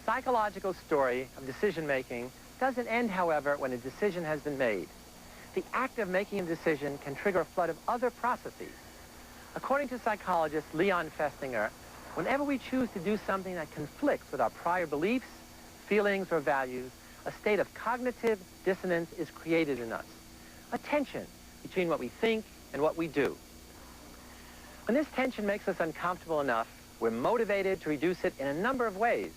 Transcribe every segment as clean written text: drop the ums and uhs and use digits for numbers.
psychological story of decision-making doesn't end, however, when a decision has been made. The act of making a decision can trigger a flood of other processes. According to psychologist Leon Festinger, whenever we choose to do something that conflicts with our prior beliefs, feelings, or values, a state of cognitive dissonance is created in us, a tension between what we think and what we do. When this tension makes us uncomfortable enough, we're motivated to reduce it in a number of ways.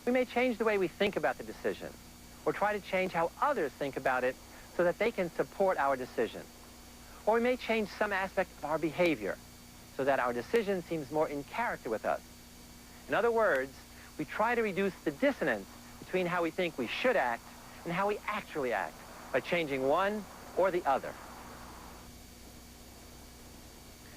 We may change the way we think about the decision, or try to change how others think about it so that they can support our decision. Or we may change some aspect of our behavior so that our decision seems more in character with us. In other words, we try to reduce the dissonance between how we think we should act and how we actually act by changing one or the other.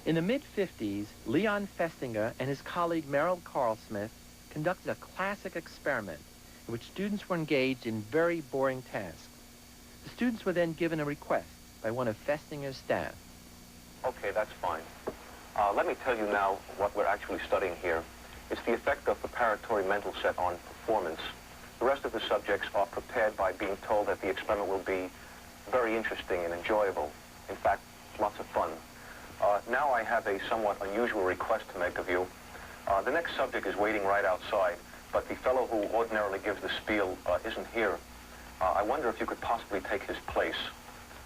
In the mid-50s, Leon Festinger and his colleague Merrill Carlsmith conducted a classic experiment in which students were engaged in very boring tasks. The students were then given a request by one of Festinger's staff. Okay, that's fine. Let me tell you now what we're actually studying here. It's the effect of preparatory mental set on performance. The rest of the subjects are prepared by being told that the experiment will be very interesting and enjoyable. In fact, lots of fun. Now I have a somewhat unusual request to make of you. The next subject is waiting right outside, but the fellow who ordinarily gives the spiel isn't here. I wonder if you could possibly take his place.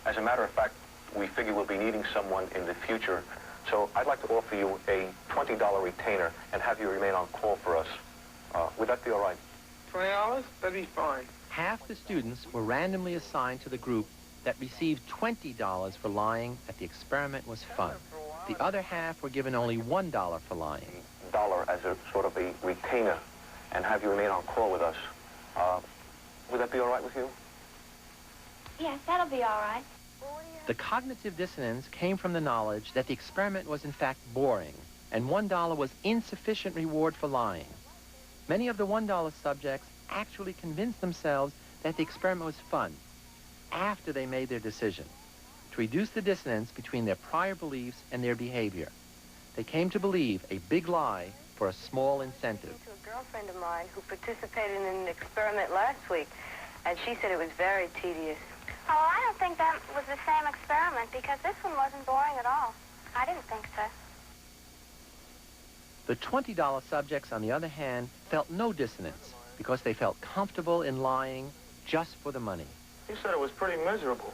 As a matter of fact, we figure we'll be needing someone in the future, so I'd like to offer you a $20 retainer and have you remain on call for us. Would that be all right? $20? That'd be fine. Half the students were randomly assigned to the group that received $20 for lying that the experiment was fun. The other half were given only $1 for lying. $1 as a sort of a retainer and have you remain on call with us. Would that be all right with you? Yes, that'll be all right. The cognitive dissonance came from the knowledge that the experiment was in fact boring, and $1 was insufficient reward for lying. Many of the $1 subjects actually convinced themselves that the experiment was fun after they made their decision, to reduce the dissonance between their prior beliefs and their behavior. They came to believe a big lie for a small incentive. To a girlfriend of mine who participated in an experiment last week, and she said it was very tedious. Oh, I don't think that was the same experiment because this one wasn't boring at all. I didn't think so. The $20 subjects, on the other hand, felt no dissonance because they felt comfortable in lying just for the money. You said it was pretty miserable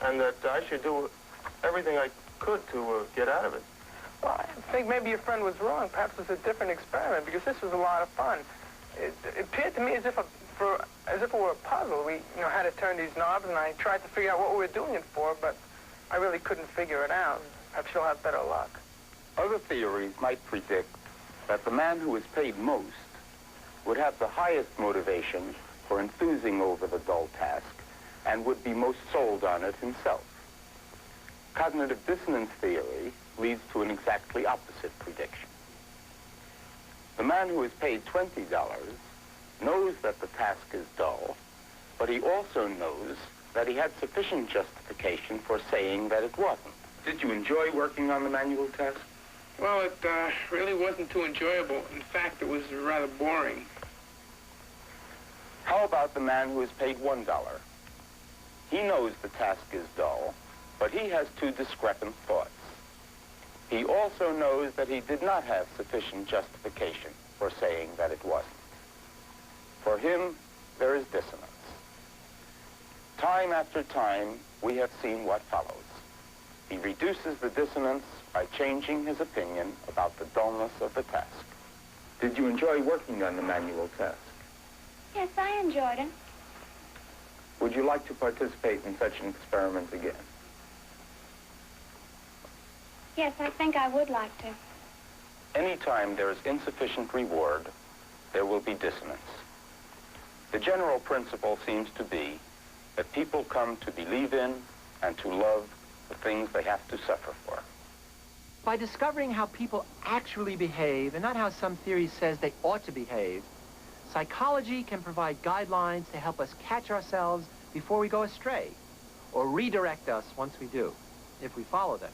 and that I should do everything I could to get out of it. Well, I think maybe your friend was wrong. Perhaps it's a different experiment because this was a lot of fun. It appeared to me as if it were a puzzle. We had to turn these knobs, and I tried to figure out what we were doing it for, but I really couldn't figure it out. Perhaps you'll have better luck. Other theories might predict that the man who is paid most would have the highest motivation for enthusing over the dull task and would be most sold on it himself. Cognitive dissonance theory leads to an exactly opposite prediction. The man who is paid $20 knows that the task is dull, but he also knows that he had sufficient justification for saying that it wasn't. Did you enjoy working on the manual test? Well, it really wasn't too enjoyable. In fact, it was rather boring. How about the man who is paid $1? He knows the task is dull, but he has two discrepant thoughts. He also knows that he did not have sufficient justification for saying that it wasn't. For him, there is dissonance. Time after time, we have seen what follows. He reduces the dissonance by changing his opinion about the dullness of the task. Did you enjoy working on the manual task? Yes, I enjoyed it. Would you like to participate in such an experiment again? Yes, I think I would like to. Anytime there is insufficient reward, there will be dissonance. The general principle seems to be that people come to believe in and to love the things they have to suffer for. By discovering how people actually behave and not how some theory says they ought to behave, psychology can provide guidelines to help us catch ourselves before we go astray, or redirect us once we do, if we follow them.